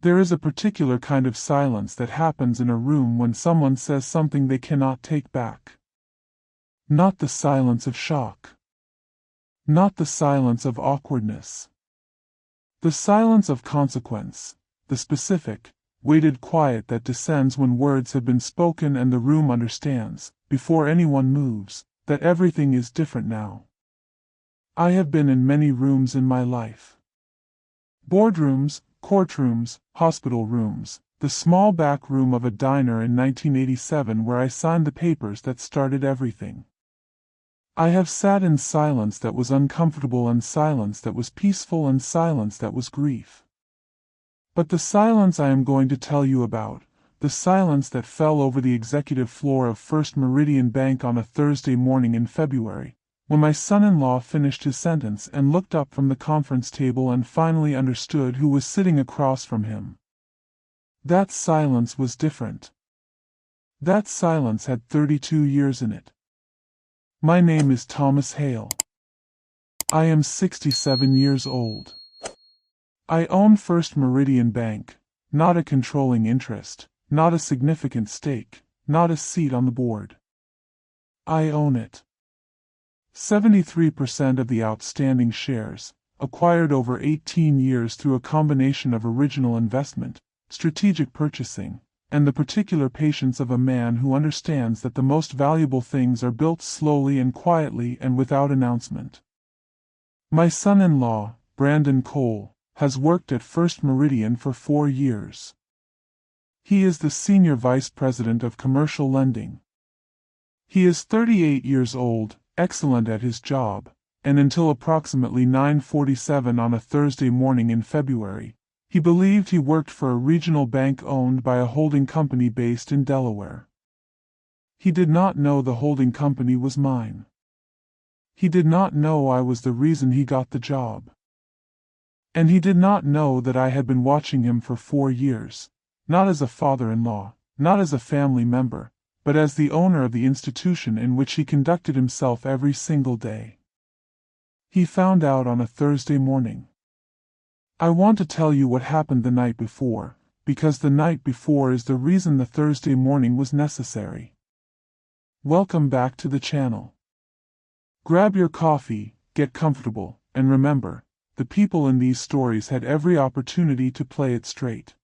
There is a particular kind of silence that happens in a room when someone says something they cannot take back. Not the silence of shock. Not the silence of awkwardness. The silence of consequence, the specific, weighted quiet that descends when words have been spoken and the room understands, before anyone moves, that everything is different now. I have been in many rooms in my life. Boardrooms, courtrooms, hospital rooms, the small back room of a diner in 1987 where I signed the papers that started everything. I have sat in silence that was uncomfortable and silence that was peaceful and silence that was grief. But the silence I am going to tell you about, the silence that fell over the executive floor of First Meridian Bank on a Thursday morning in February, when my son-in-law finished his sentence and looked up from the conference table and finally understood who was sitting across from him. That silence was different. That silence had 32 years in it. My name is Thomas Hale. I am 67 years old. I own First Meridian Bank, not a controlling interest, not a significant stake, not a seat on the board. I own it. 73% of the outstanding shares, acquired over 18 years through a combination of original investment, strategic purchasing, and the particular patience of a man who understands that the most valuable things are built slowly and quietly and without announcement. My son-in-law, Brandon Cole, has worked at First Meridian for 4 years. He is the Senior Vice President of Commercial Lending. He is 38 years old, excellent at his job, and until approximately 9:47 on a Thursday morning in February, he believed he worked for a regional bank owned by a holding company based in Delaware. He did not know the holding company was mine. He did not know I was the reason he got the job. And he did not know that I had been watching him for 4 years, not as a father-in-law, not as a family member, but as the owner of the institution in which he conducted himself every single day. He found out on a Thursday morning. I want to tell you what happened the night before, because the night before is the reason the Thursday morning was necessary. Welcome back to the channel. Grab your coffee, get comfortable, and remember, the people in these stories had every opportunity to play it straight.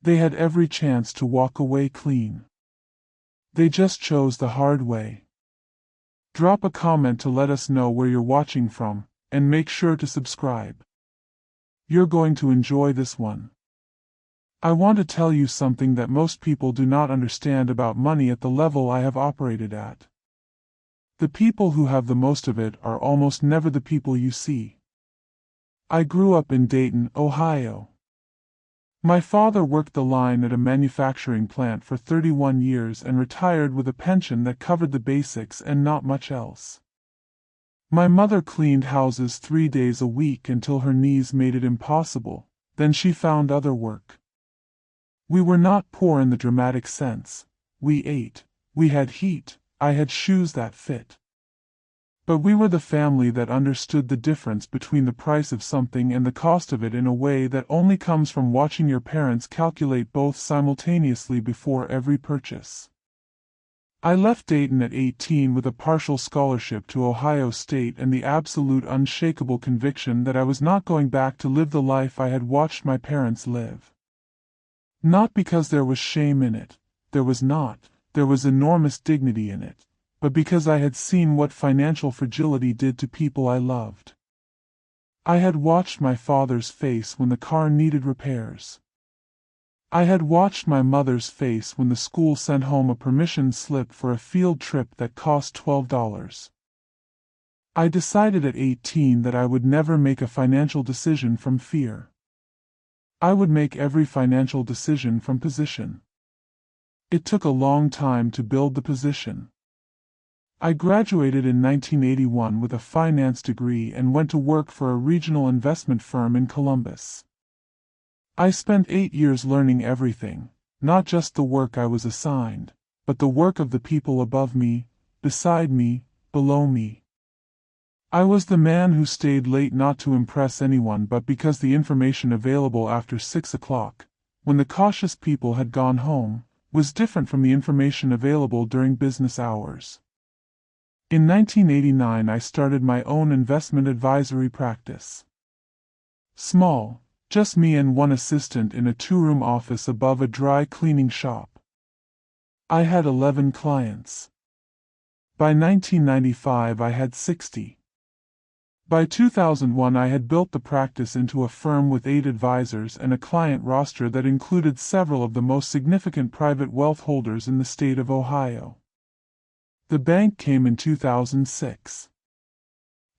They had every chance to walk away clean. They just chose the hard way. Drop a comment to let us know where you're watching from, and make sure to subscribe. You're going to enjoy this one. I want to tell you something that most people do not understand about money at the level I have operated at. The people who have the most of it are almost never the people you see. I grew up in Dayton, Ohio. My father worked the line at a manufacturing plant for 31 years and retired with a pension that covered the basics and not much else. My mother cleaned houses 3 days a week until her knees made it impossible, then she found other work. We were not poor in the dramatic sense. We ate, we had heat, I had shoes that fit. But we were the family that understood the difference between the price of something and the cost of it in a way that only comes from watching your parents calculate both simultaneously before every purchase. I left Dayton at 18 with a partial scholarship to Ohio State and the absolute unshakable conviction that I was not going back to live the life I had watched my parents live. Not because there was shame in it, there was not, there was enormous dignity in it, but because I had seen what financial fragility did to people I loved. I had watched my father's face when the car needed repairs. I had watched my mother's face when the school sent home a permission slip for a field trip that cost $12. I decided at 18 that I would never make a financial decision from fear. I would make every financial decision from position. It took a long time to build the position. I graduated in 1981 with a finance degree and went to work for a regional investment firm in Columbus. I spent 8 years learning everything, not just the work I was assigned, but the work of the people above me, beside me, below me. I was the man who stayed late not to impress anyone but because the information available after 6 o'clock, when the cautious people had gone home, was different from the information available during business hours. In 1989 I started my own investment advisory practice. Small, just me and one assistant in a two-room office above a dry cleaning shop. I had 11 clients. By 1995 I had 60. By 2001 I had built the practice into a firm with 8 advisors and a client roster that included several of the most significant private wealth holders in the state of Ohio. The bank came in 2006.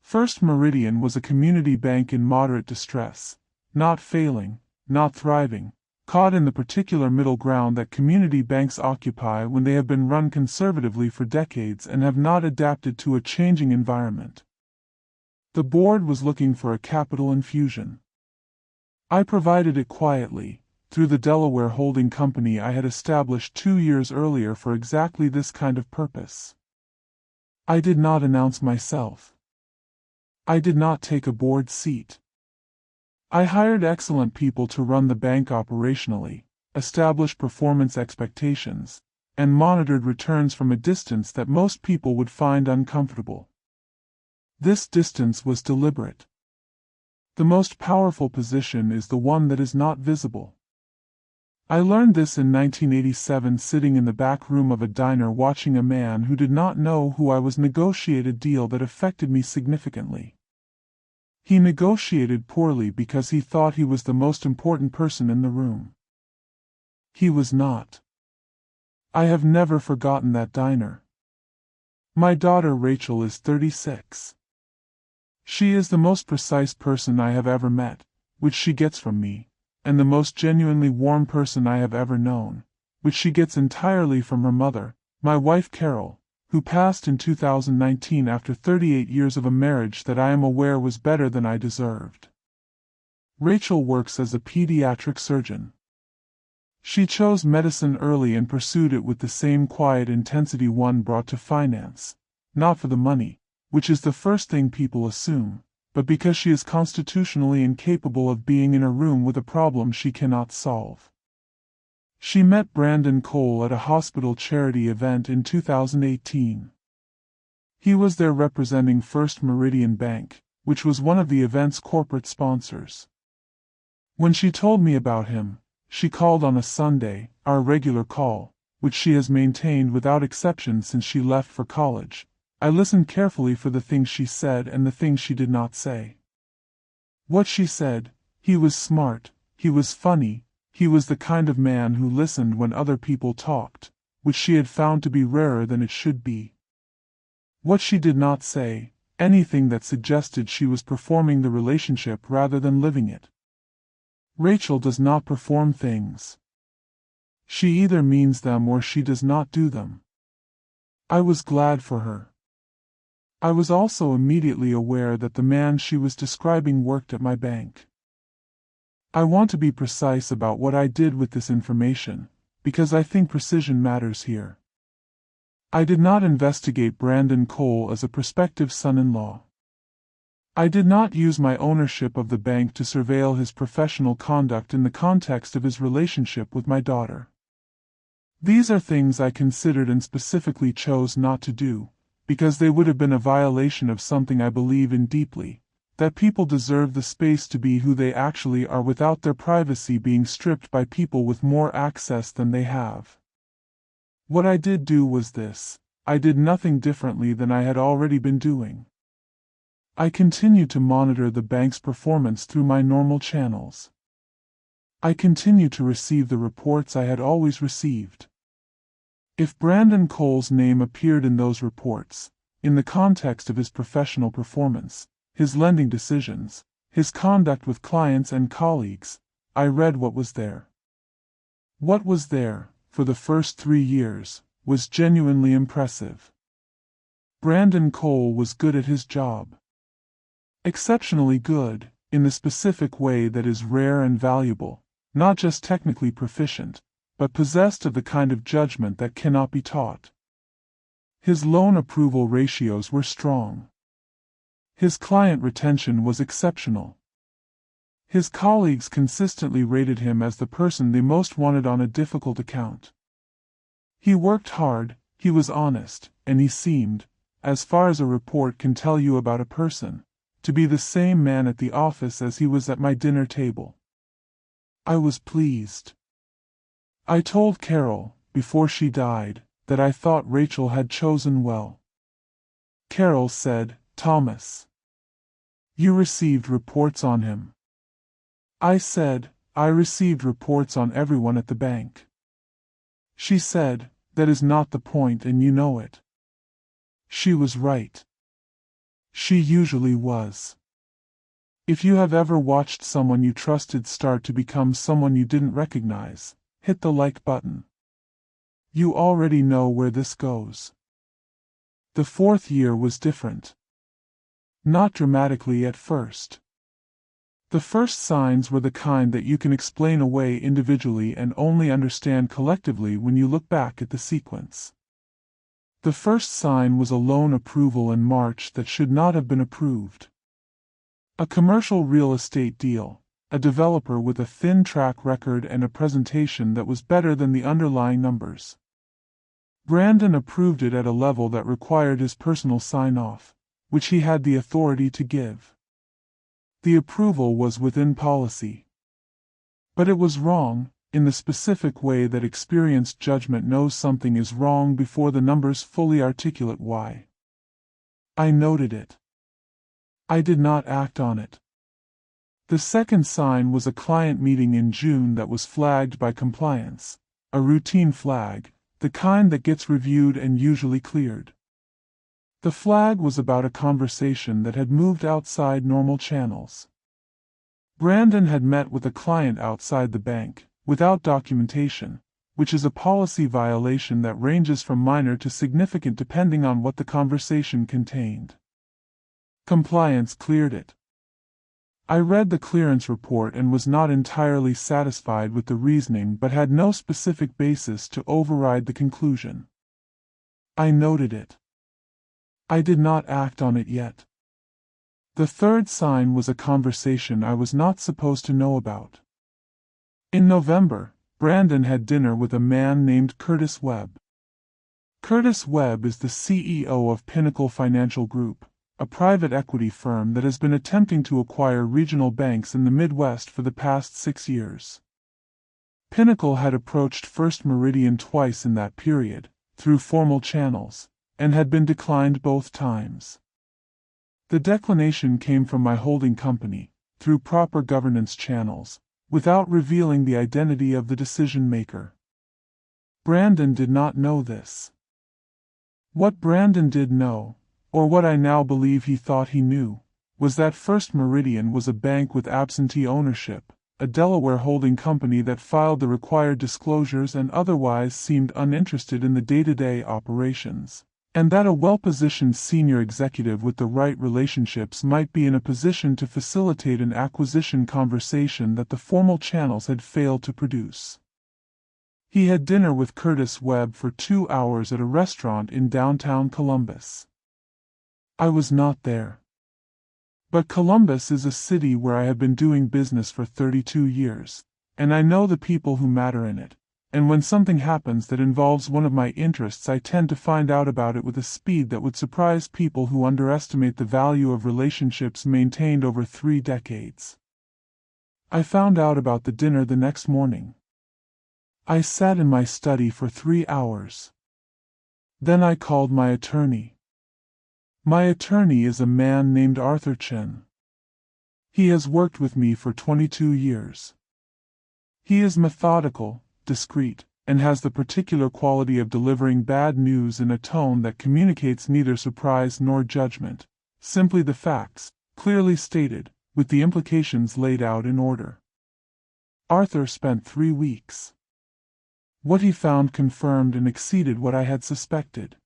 First Meridian was a community bank in moderate distress, not failing, not thriving, caught in the particular middle ground that community banks occupy when they have been run conservatively for decades and have not adapted to a changing environment. The board was looking for a capital infusion. I provided it quietly, through the Delaware holding company I had established 2 years earlier for exactly this kind of purpose. I did not announce myself. I did not take a board seat. I hired excellent people to run the bank operationally, establish performance expectations, and monitored returns from a distance that most people would find uncomfortable. This distance was deliberate. The most powerful position is the one that is not visible. I learned this in 1987 sitting in the back room of a diner watching a man who did not know who I was negotiate a deal that affected me significantly. He negotiated poorly because he thought he was the most important person in the room. He was not. I have never forgotten that diner. My daughter Rachel is 36. She is the most precise person I have ever met, which she gets from me, and the most genuinely warm person I have ever known, which she gets entirely from her mother, my wife Carol, who passed in 2019 after 38 years of a marriage that I am aware was better than I deserved. Rachel works as a pediatric surgeon. She chose medicine early and pursued it with the same quiet intensity one brought to finance, not for the money, which is the first thing people assume, but because she is constitutionally incapable of being in a room with a problem she cannot solve. She met Brandon Cole at a hospital charity event in 2018. He was there representing First Meridian Bank, which was one of the event's corporate sponsors. When she told me about him, she called on a Sunday, our regular call, which she has maintained without exception since she left for college. I listened carefully for the things she said and the things she did not say. What she said: he was smart, he was funny, he was the kind of man who listened when other people talked, which she had found to be rarer than it should be. What she did not say: anything that suggested she was performing the relationship rather than living it. Rachel does not perform things. She either means them or she does not do them. I was glad for her. I was also immediately aware that the man she was describing worked at my bank. I want to be precise about what I did with this information, because I think precision matters here. I did not investigate Brandon Cole as a prospective son-in-law. I did not use my ownership of the bank to surveil his professional conduct in the context of his relationship with my daughter. These are things I considered and specifically chose not to do, because they would have been a violation of something I believe in deeply, that people deserve the space to be who they actually are without their privacy being stripped by people with more access than they have. What I did do was this: I did nothing differently than I had already been doing. I continued to monitor the bank's performance through my normal channels. I continued to receive the reports I had always received. If Brandon Cole's name appeared in those reports, in the context of his professional performance, his lending decisions, his conduct with clients and colleagues, I read what was there. What was there, for the first 3 years, was genuinely impressive. Brandon Cole was good at his job. Exceptionally good, in the specific way that is rare and valuable, not just technically proficient, but possessed of the kind of judgment that cannot be taught. His loan approval ratios were strong. His client retention was exceptional. His colleagues consistently rated him as the person they most wanted on a difficult account. He worked hard, he was honest, and he seemed, as far as a report can tell you about a person, to be the same man at the office as he was at my dinner table. I was pleased. I told Carol, before she died, that I thought Rachel had chosen well. Carol said, "Thomas, you received reports on him." I said, "I received reports on everyone at the bank." She said, "That is not the point and you know it." She was right. She usually was. If you have ever watched someone you trusted start to become someone you didn't recognize, hit the like button. You already know where this goes. The fourth year was different. Not dramatically at first. The first signs were the kind that you can explain away individually and only understand collectively when you look back at the sequence. The first sign was a loan approval in March that should not have been approved. A commercial real estate deal, a developer with a thin track record and a presentation that was better than the underlying numbers. Brandon approved it at a level that required his personal sign-off, which he had the authority to give. The approval was within policy. But it was wrong, in the specific way that experienced judgment knows something is wrong before the numbers fully articulate why. I noted it. I did not act on it. The second sign was a client meeting in June that was flagged by compliance, a routine flag, the kind that gets reviewed and usually cleared. The flag was about a conversation that had moved outside normal channels. Brandon had met with a client outside the bank, without documentation, which is a policy violation that ranges from minor to significant depending on what the conversation contained. Compliance cleared it. I read the clearance report and was not entirely satisfied with the reasoning but had no specific basis to override the conclusion. I noted it. I did not act on it yet. The third sign was a conversation I was not supposed to know about. In November, Brandon had dinner with a man named Curtis Webb. Curtis Webb is the CEO of Pinnacle Financial Group, a private equity firm that has been attempting to acquire regional banks in the Midwest for the past 6 years. Pinnacle had approached First Meridian twice in that period, through formal channels, and had been declined both times. The declination came from my holding company, through proper governance channels, without revealing the identity of the decision-maker. Brandon did not know this. What Brandon did know, or what I now believe he thought he knew, was that First Meridian was a bank with absentee ownership, a Delaware holding company that filed the required disclosures and otherwise seemed uninterested in the day-to-day operations, and that a well-positioned senior executive with the right relationships might be in a position to facilitate an acquisition conversation that the formal channels had failed to produce. He had dinner with Curtis Webb for 2 hours at a restaurant in downtown Columbus. I was not there. But Columbus is a city where I have been doing business for 32 years, and I know the people who matter in it, and when something happens that involves one of my interests I tend to find out about it with a speed that would surprise people who underestimate the value of relationships maintained over 3 decades. I found out about the dinner the next morning. I sat in my study for 3 hours. Then I called my attorney. My attorney is a man named Arthur Chen. He has worked with me for 22 years. He is methodical, discreet, and has the particular quality of delivering bad news in a tone that communicates neither surprise nor judgment, simply the facts, clearly stated, with the implications laid out in order. Arthur spent 3 weeks. What he found confirmed and exceeded what I had suspected.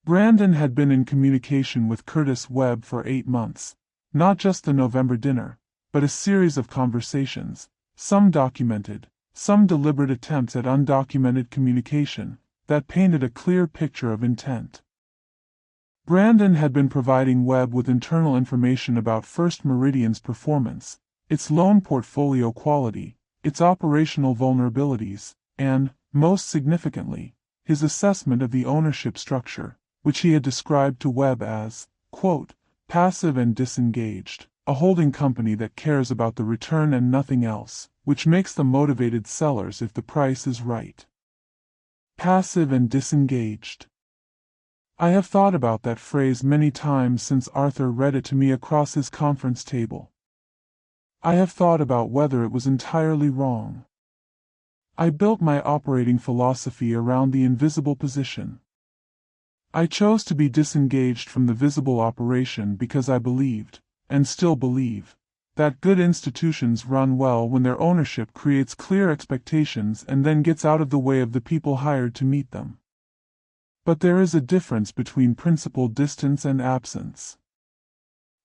Brandon had been in communication with Curtis Webb for 8 months, not just the November dinner, but a series of conversations, some documented, some deliberate attempts at undocumented communication, that painted a clear picture of intent. Brandon had been providing Webb with internal information about First Meridian's performance, its loan portfolio quality, its operational vulnerabilities, and, most significantly, his assessment of the ownership structure, which he had described to Webb as, quote, passive and disengaged, a holding company that cares about the return and nothing else, which makes them motivated sellers if the price is right. Passive and disengaged. I have thought about that phrase many times since Arthur read it to me across his conference table. I have thought about whether it was entirely wrong. I built my operating philosophy around the invisible position. I chose to be disengaged from the visible operation because I believed, and still believe, that good institutions run well when their ownership creates clear expectations and then gets out of the way of the people hired to meet them. But there is a difference between principled distance and absence.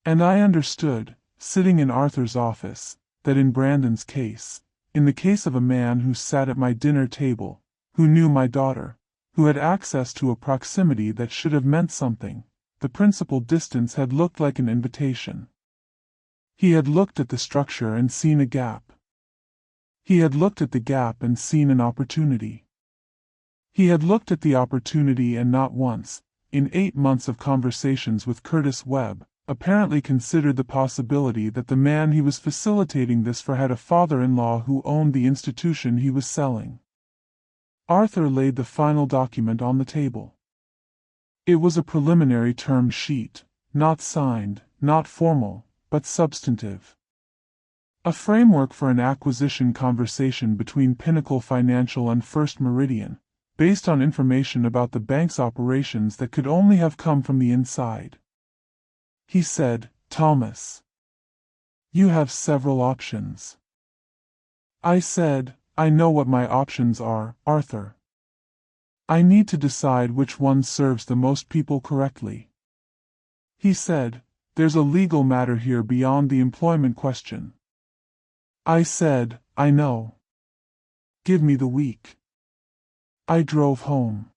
And I understood, sitting in Arthur's office, that in Brandon's case, in the case of a man who sat at my dinner table, who knew my daughter, who had access to a proximity that should have meant something, the principled distance had looked like an invitation. He had looked at the structure and seen a gap. He had looked at the gap and seen an opportunity. He had looked at the opportunity and not once, in 8 months of conversations with Curtis Webb, apparently considered the possibility that the man he was facilitating this for had a father-in-law who owned the institution he was selling. Arthur laid the final document on the table. It was a preliminary term sheet, not signed, not formal, but substantive. A framework for an acquisition conversation between Pinnacle Financial and First Meridian, based on information about the bank's operations that could only have come from the inside. He said, Thomas, you have several options. I said, I know what my options are, Arthur. I need to decide which one serves the most people correctly. He said, there's a legal matter here beyond the employment question. I said, I know. Give me the week. I drove home.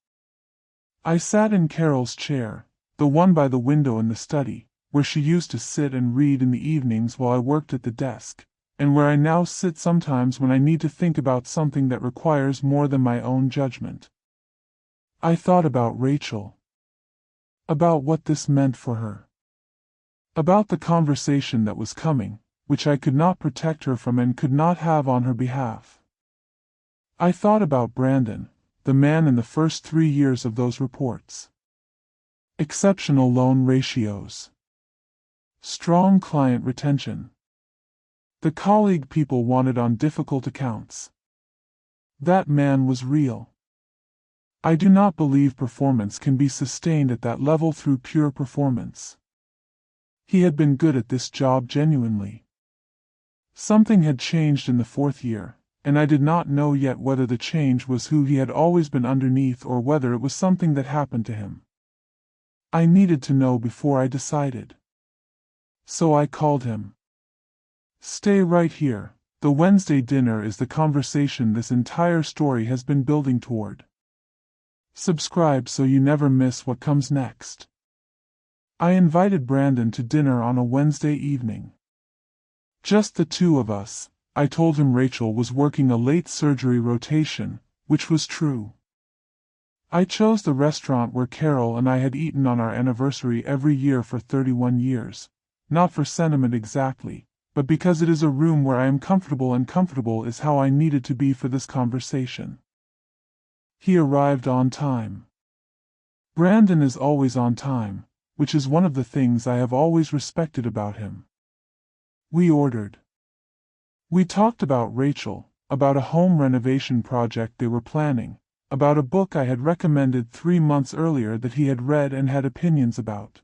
I sat in Carol's chair, the one by the window in the study, where she used to sit and read in the evenings while I worked at the desk, and where I now sit sometimes when I need to think about something that requires more than my own judgment. I thought about Rachel. About what this meant for her. About the conversation that was coming, which I could not protect her from and could not have on her behalf. I thought about Brandon, the man in the first 3 years of those reports. Exceptional loan ratios. Strong client retention. The colleague people wanted on difficult accounts. That man was real. I do not believe performance can be sustained at that level through pure performance. He had been good at this job genuinely. Something had changed in the 4th year, and I did not know yet whether the change was who he had always been underneath or whether it was something that happened to him. I needed to know before I decided. So I called him. Stay right here. The Wednesday dinner is the conversation this entire story has been building toward. Subscribe so you never miss what comes next. I invited Brandon to dinner on a Wednesday evening. Just the two of us. I told him Rachel was working a late surgery rotation, which was true. I chose the restaurant where Carol and I had eaten on our anniversary every year for 31 years, not for sentiment exactly, but because it is a room where I am comfortable, and comfortable is how I needed to be for this conversation. He arrived on time. Brandon is always on time, which is one of the things I have always respected about him. We ordered. We talked about Rachel, about a home renovation project they were planning, about a book I had recommended 3 months earlier that he had read and had opinions about.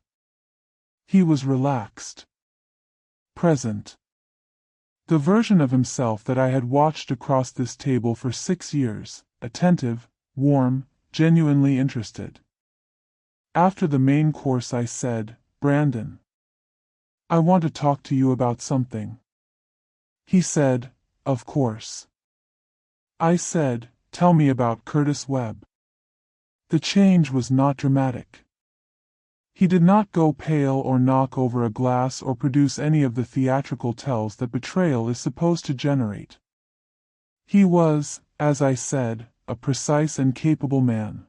He was relaxed. Present. The version of himself that I had watched across this table for 6 years, attentive, warm, genuinely interested. After the main course I said, Brandon, I want to talk to you about something. He said, of course. I said, tell me about Curtis Webb. The change was not dramatic. He did not go pale or knock over a glass or produce any of the theatrical tells that betrayal is supposed to generate. He was, as I said, a precise and capable man.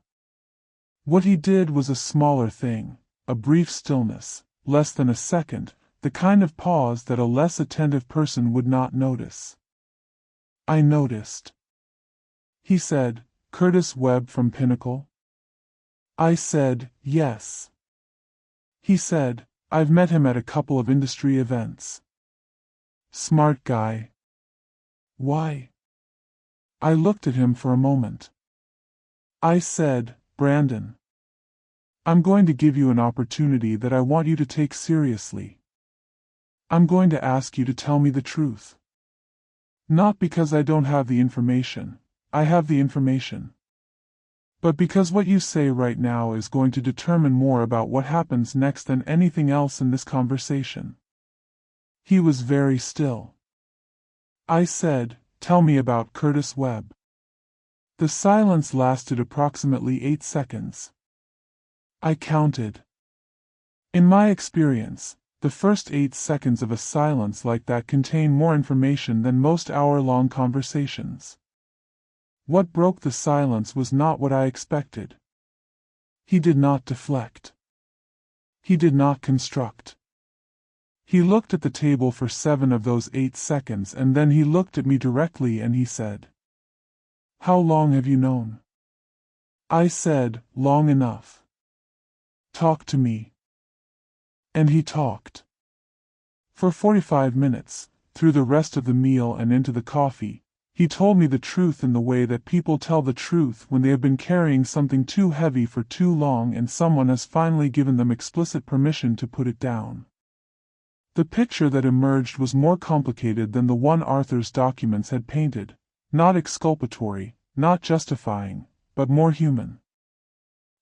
What he did was a smaller thing, a brief stillness, less than a second, the kind of pause that a less attentive person would not notice. I noticed. He said, "Curtis Webb from Pinnacle?" I said, "Yes." He said, "I've met him at a couple of industry events." Smart guy. Why? I looked at him for a moment. I said, "Brandon, I'm going to give you an opportunity that I want you to take seriously. I'm going to ask you to tell me the truth. Not because I don't have the information, I have the information. But because what you say right now is going to determine more about what happens next than anything else in this conversation." He was very still. I said, "Tell me about Curtis Webb." The silence lasted approximately 8 seconds. I counted. In my experience, the first 8 seconds of a silence like that contain more information than most hour-long conversations. What broke the silence was not what I expected. He did not deflect. He did not construct. He looked at the table for 7 of those 8 seconds and then he looked at me directly and he said, "How long have you known?" I said, "Long enough." "Talk to me." And he talked. For 45 minutes, through the rest of the meal and into the coffee, he told me the truth in the way that people tell the truth when they have been carrying something too heavy for too long and someone has finally given them explicit permission to put it down. The picture that emerged was more complicated than the one Arthur's documents had painted, not exculpatory, not justifying, but more human.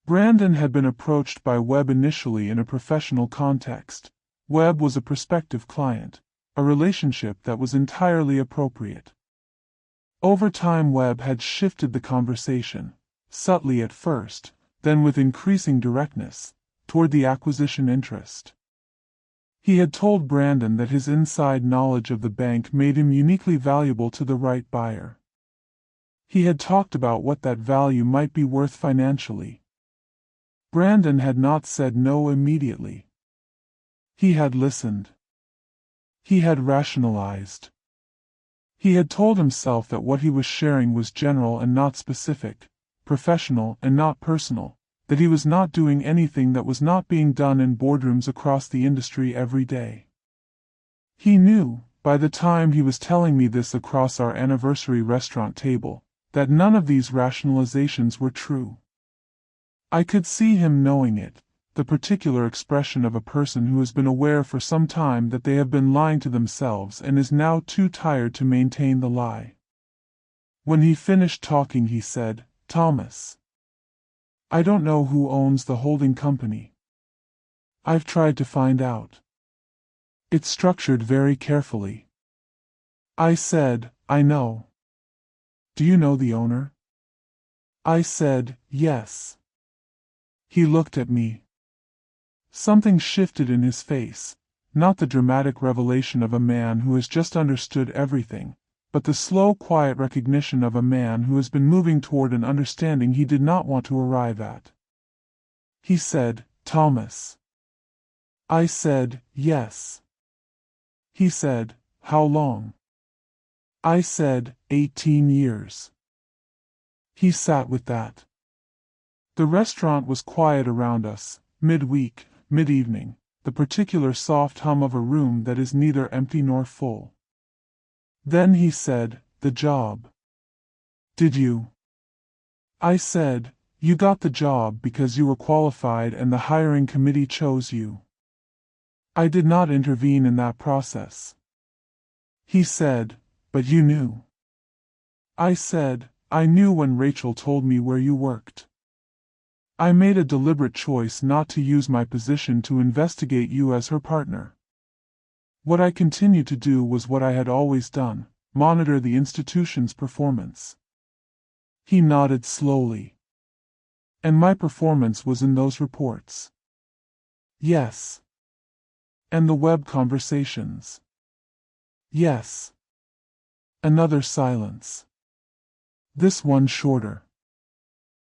Brandon had been approached by Webb initially in a professional context. Webb was a prospective client, a relationship that was entirely appropriate. Over time Webb had shifted the conversation, subtly at first, then with increasing directness, toward the acquisition interest. He had told Brandon that his inside knowledge of the bank made him uniquely valuable to the right buyer. He had talked about what that value might be worth financially. Brandon had not said no immediately. He had listened. He had rationalized. He had told himself that what he was sharing was general and not specific, professional and not personal, that he was not doing anything that was not being done in boardrooms across the industry every day. He knew, by the time he was telling me this across our anniversary restaurant table, that none of these rationalizations were true. I could see him knowing it, the particular expression of a person who has been aware for some time that they have been lying to themselves and is now too tired to maintain the lie. When he finished talking he said, "Thomas, I don't know who owns the holding company. I've tried to find out. It's structured very carefully." I said, "I know. Do you know the owner?" I said, "Yes." He looked at me. Something shifted in his face, not the dramatic revelation of a man who has just understood everything, but the slow, quiet recognition of a man who has been moving toward an understanding he did not want to arrive at. He said, "Thomas." I said, "Yes." He said, "How long?" I said, 18 years. He sat with that. The restaurant was quiet around us, midweek, mid-evening, the particular soft hum of a room that is neither empty nor full. Then he said, "The job. Did you?" I said, "You got the job because you were qualified and the hiring committee chose you. I did not intervene in that process." He said, "But you knew." I said, "I knew when Rachel told me where you worked. I made a deliberate choice not to use my position to investigate you as her partner. What I continued to do was what I had always done, monitor the institution's performance." He nodded slowly. "And my performance was in those reports." Yes. And the web conversations? Yes. Another silence. This one shorter.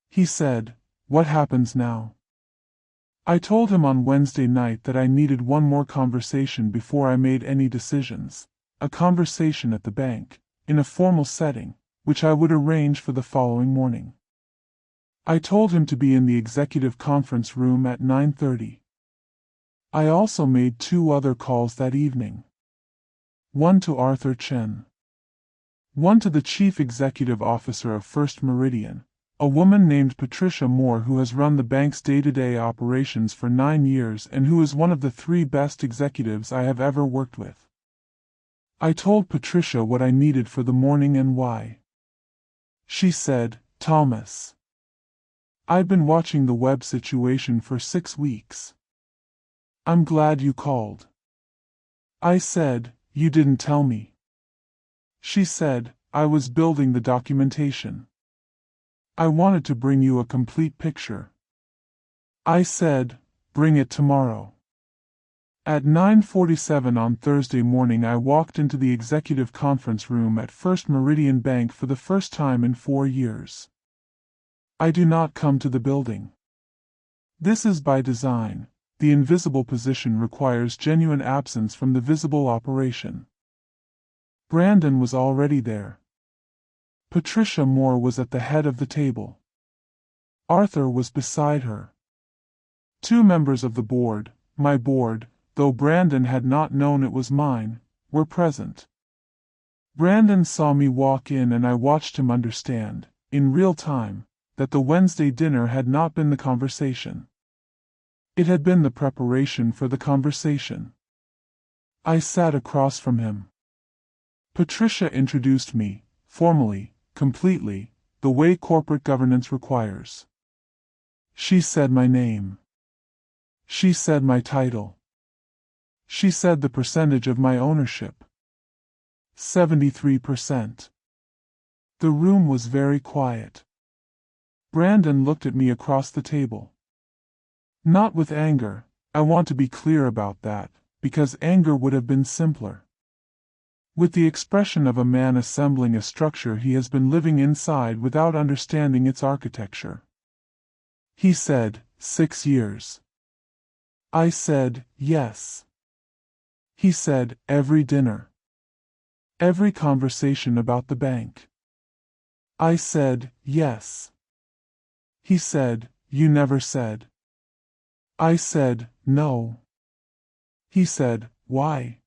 He said, "What happens now?" I told him on Wednesday night that I needed one more conversation before I made any decisions, a conversation at the bank, in a formal setting, which I would arrange for the following morning. I told him to be in the executive conference room at 9:30. I also made 2 other calls that evening. One to Arthur Chen. One to the chief executive officer of First Meridian, a woman named Patricia Moore who has run the bank's day-to-day operations for 9 years and who is one of the 3 best executives I have ever worked with. I told Patricia what I needed for the morning and why. She said, "Thomas, I've been watching the web situation for 6 weeks. I'm glad you called." I said, "You didn't tell me." She said, "I was building the documentation. I wanted to bring you a complete picture." I said, "Bring it tomorrow." At 9:47 on Thursday morning I walked into the executive conference room at First Meridian Bank for the first time in 4 years. I do not come to the building. This is by design. The invisible position requires genuine absence from the visible operation. Brandon was already there. Patricia Moore was at the head of the table. Arthur was beside her. 2 members of the board, my board, though Brandon had not known it was mine, were present. Brandon saw me walk in and I watched him understand, in real time, that the Wednesday dinner had not been the conversation. It had been the preparation for the conversation. I sat across from him. Patricia introduced me, formally, completely, the way corporate governance requires. She said my name. She said my title. She said the percentage of my ownership. 73%. The room was very quiet. Brandon looked at me across the table. Not with anger, I want to be clear about that, because anger would have been simpler. With the expression of a man assembling a structure he has been living inside without understanding its architecture. He said, 6 years. I said, yes. He said, every dinner. Every conversation about the bank. I said, yes. He said, you never said. I said, no. He said, why?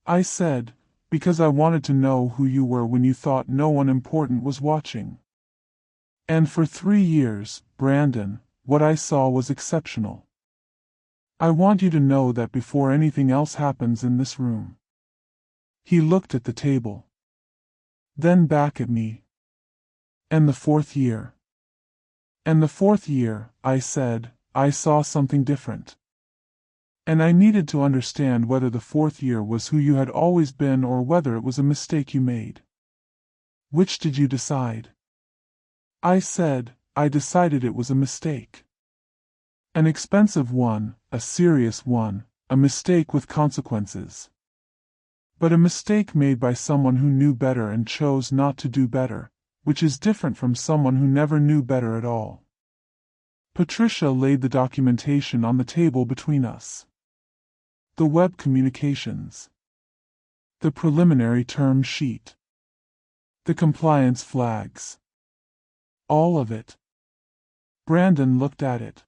I said, because I wanted to know who you were when you thought no one important was watching. And for 3 years, Brandon, what I saw was exceptional. I want you to know that before anything else happens in this room. He looked at the table. Then back at me. And the 4th year. And the 4th year, I said, I saw something different. And I needed to understand whether the 4th year was who you had always been or whether it was a mistake you made. Which did you decide? I said, I decided it was a mistake. An expensive one, a serious one, a mistake with consequences. But a mistake made by someone who knew better and chose not to do better, which is different from someone who never knew better at all. Patricia laid the documentation on the table between us. The web communications. The preliminary term sheet. The compliance flags. All of it. Brandon looked at it.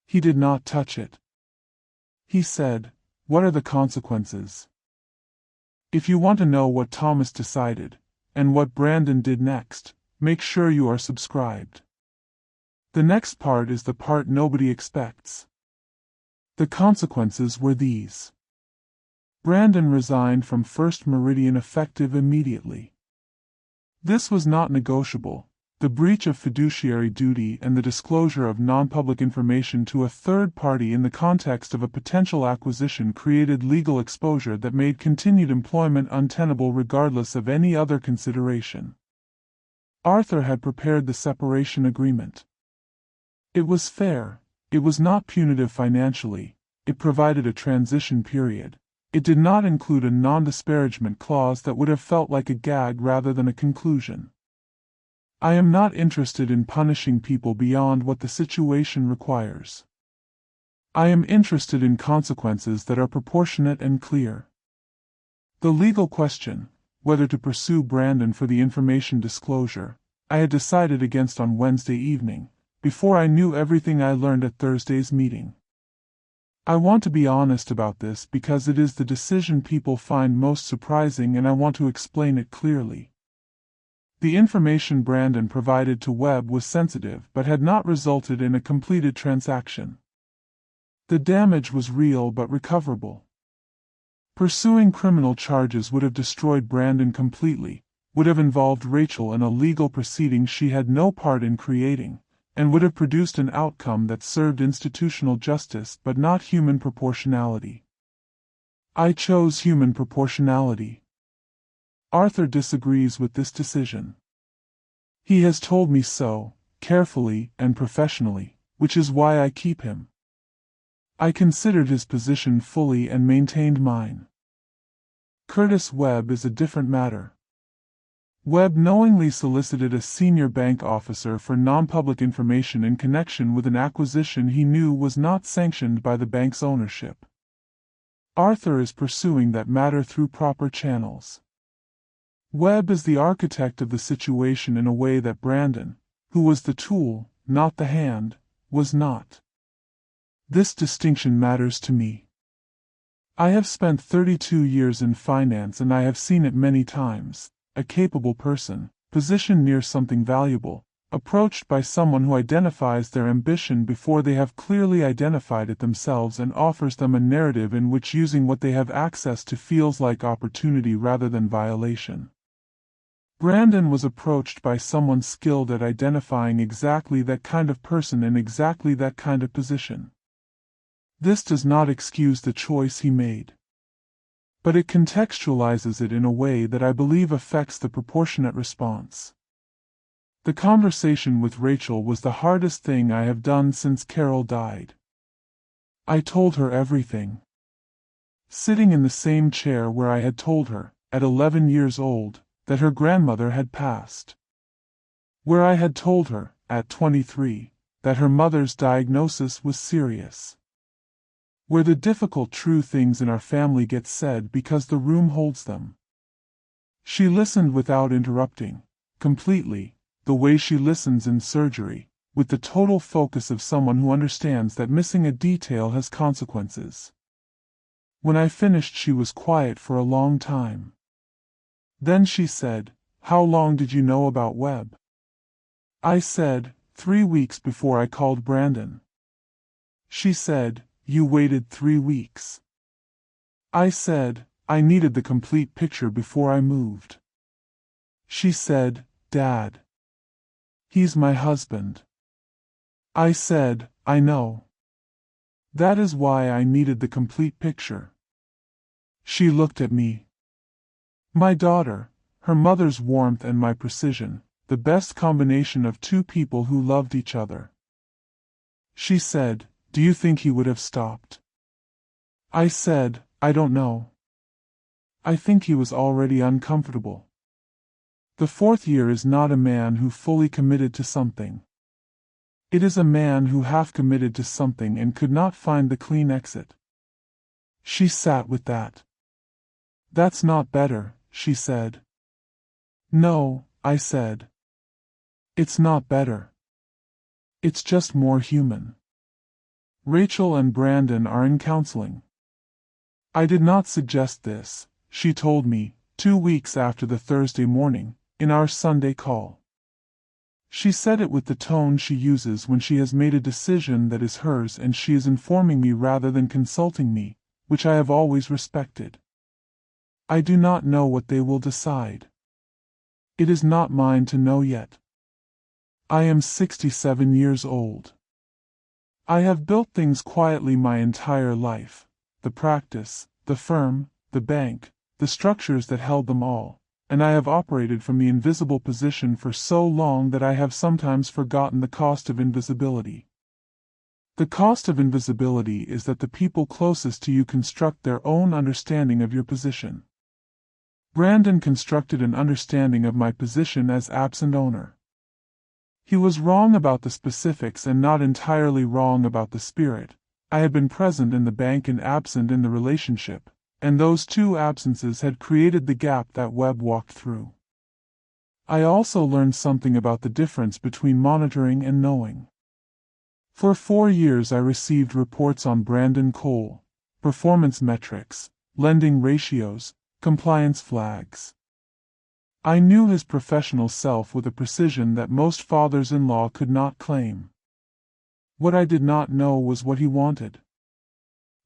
He did not touch it. He said, what are the consequences? If you want to know what Thomas decided, and what Brandon did next, make sure you are subscribed. The next part is the part nobody expects. The consequences were these. Brandon resigned from First Meridian effective immediately. This was not negotiable. The breach of fiduciary duty and the disclosure of non-public information to a third party in the context of a potential acquisition created legal exposure that made continued employment untenable regardless of any other consideration. Arthur had prepared the separation agreement. It was fair, It was not punitive financially, it provided a transition period. It did not include a non-disparagement clause that would have felt like a gag rather than a conclusion. I am not interested in punishing people beyond what the situation requires. I am interested in consequences that are proportionate and clear. The legal question, whether to pursue Brandon for the information disclosure, I had decided against on Wednesday evening, before I knew everything I learned at Thursday's meeting. I want to be honest about this because it is the decision people find most surprising and I want to explain it clearly. The information Brandon provided to Webb was sensitive but had not resulted in a completed transaction. The damage was real but recoverable. Pursuing criminal charges would have destroyed Brandon completely, would have involved Rachel in a legal proceeding she had no part in creating, and would have produced an outcome that served institutional justice but not human proportionality. I chose human proportionality. Arthur disagrees with this decision. He has told me so, carefully and professionally, which is why I keep him. I considered his position fully and maintained mine. Curtis Webb is a different matter. Webb knowingly solicited a senior bank officer for non-public information in connection with an acquisition he knew was not sanctioned by the bank's ownership. Arthur is pursuing that matter through proper channels. Webb is the architect of the situation in a way that Brandon, who was the tool, not the hand, was not. This distinction matters to me. I have spent 32 years in finance and I have seen it many times. A capable person, positioned near something valuable, approached by someone who identifies their ambition before they have clearly identified it themselves and offers them a narrative in which using what they have access to feels like opportunity rather than violation. Brandon was approached by someone skilled at identifying exactly that kind of person in exactly that kind of position. This does not excuse the choice he made. But it contextualizes it in a way that I believe affects the proportionate response. The conversation with Rachel was the hardest thing I have done since Carol died. I told her everything. Sitting in the same chair where I had told her, at 11 years old, that her grandmother had passed. Where I had told her, at 23, that her mother's diagnosis was serious. Where the difficult true things in our family get said because the room holds them. She listened without interrupting, completely, the way she listens in surgery, with the total focus of someone who understands that missing a detail has consequences. When I finished she was quiet for a long time. Then she said, "How long did you know about Webb?" I said, 3 weeks before I called Brandon. She said, "You waited 3 weeks." I said, "I needed the complete picture before I moved." She said, "Dad. He's my husband." I said, "I know. That is why I needed the complete picture." She looked at me. My daughter, her mother's warmth and my precision, the best combination of two people who loved each other. She said, "Do you think he would have stopped?" I said, "I don't know. I think he was already uncomfortable." The 4th year is not a man who fully committed to something. It is a man who half committed to something and could not find the clean exit. She sat with that. "That's not better," she said. "No," I said. "It's not better. It's just more human." Rachel and Brandon are in counseling. I did not suggest this, she told me, 2 weeks after the Thursday morning, in our Sunday call. She said it with the tone she uses when she has made a decision that is hers and she is informing me rather than consulting me, which I have always respected. I do not know what they will decide. It is not mine to know yet. I am 67 years old. I have built things quietly my entire life, the practice, the firm, the bank, the structures that held them all, and I have operated from the invisible position for so long that I have sometimes forgotten the cost of invisibility. The cost of invisibility is that the people closest to you construct their own understanding of your position. Brandon constructed an understanding of my position as absent owner. He was wrong about the specifics and not entirely wrong about the spirit. I had been present in the bank and absent in the relationship, and those two absences had created the gap that Webb walked through. I also learned something about the difference between monitoring and knowing. For 4 years I received reports on Brandon Cole, performance metrics, lending ratios, compliance flags. I knew his professional self with a precision that most fathers-in-law could not claim. What I did not know was what he wanted.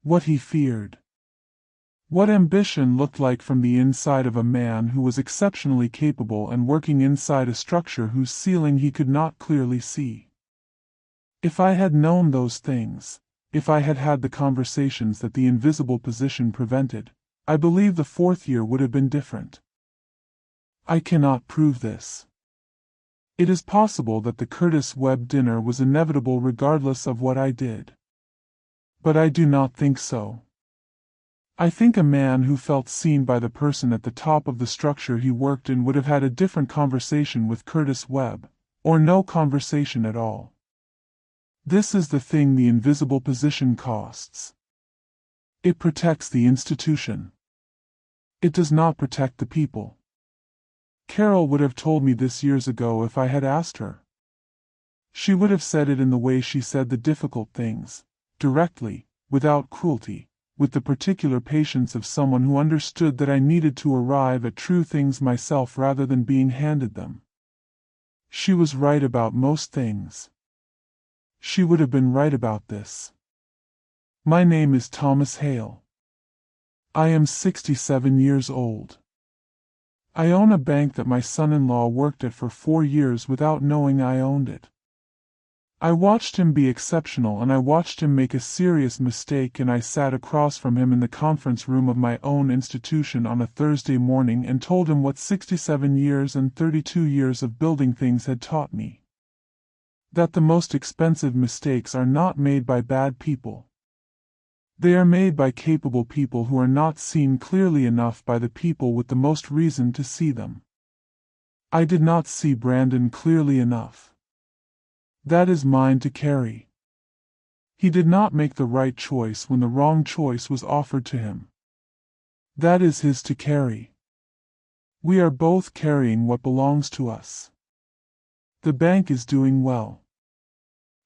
What he feared. What ambition looked like from the inside of a man who was exceptionally capable and working inside a structure whose ceiling he could not clearly see. If I had known those things, if I had had the conversations that the invisible position prevented, I believe the 4th year would have been different. I cannot prove this. It is possible that the Curtis Webb dinner was inevitable regardless of what I did. But I do not think so. I think a man who felt seen by the person at the top of the structure he worked in would have had a different conversation with Curtis Webb, or no conversation at all. This is the thing the invisible position costs. It protects the institution. It does not protect the people. Carol would have told me this years ago if I had asked her. She would have said it in the way she said the difficult things, directly, without cruelty, with the particular patience of someone who understood that I needed to arrive at true things myself rather than being handed them. She was right about most things. She would have been right about this. My name is Thomas Hale. I am 67 years old. I own a bank that my son-in-law worked at for 4 years without knowing I owned it. I watched him be exceptional and I watched him make a serious mistake, and I sat across from him in the conference room of my own institution on a Thursday morning and told him what 67 years and 32 years of building things had taught me. That the most expensive mistakes are not made by bad people. They are made by capable people who are not seen clearly enough by the people with the most reason to see them. I did not see Brandon clearly enough. That is mine to carry. He did not make the right choice when the wrong choice was offered to him. That is his to carry. We are both carrying what belongs to us. The bank is doing well.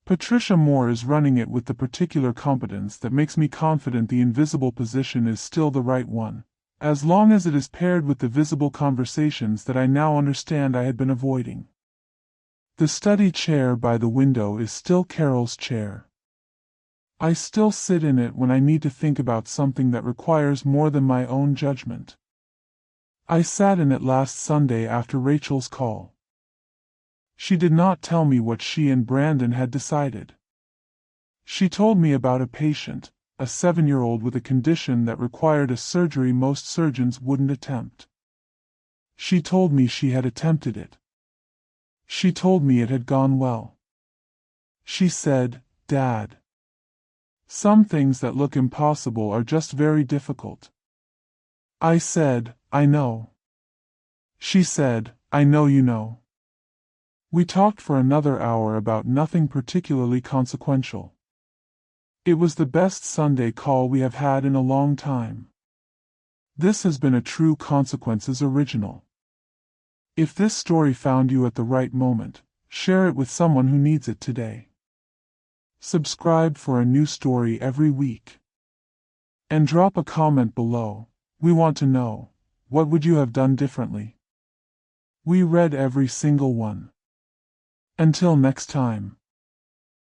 Patricia Moore is running it with the particular competence that makes me confident the invisible position is still the right one, as long as it is paired with the visible conversations that I now understand I had been avoiding. The study chair by the window is still Carol's chair. I still sit in it when I need to think about something that requires more than my own judgment. I sat in it last Sunday after Rachel's call. She did not tell me what she and Brandon had decided. She told me about a patient, a 7-year-old with a condition that required a surgery most surgeons wouldn't attempt. She told me she had attempted it. She told me it had gone well. She said, "Dad, some things that look impossible are just very difficult." I said, "I know." She said, "I know you know." We talked for another hour about nothing particularly consequential. It was the best Sunday call we have had in a long time. This has been a true Consequences original. If this story found you at the right moment, share it with someone who needs it today. Subscribe for a new story every week. And drop a comment below. We want to know, what would you have done differently? We read every single one. Until next time.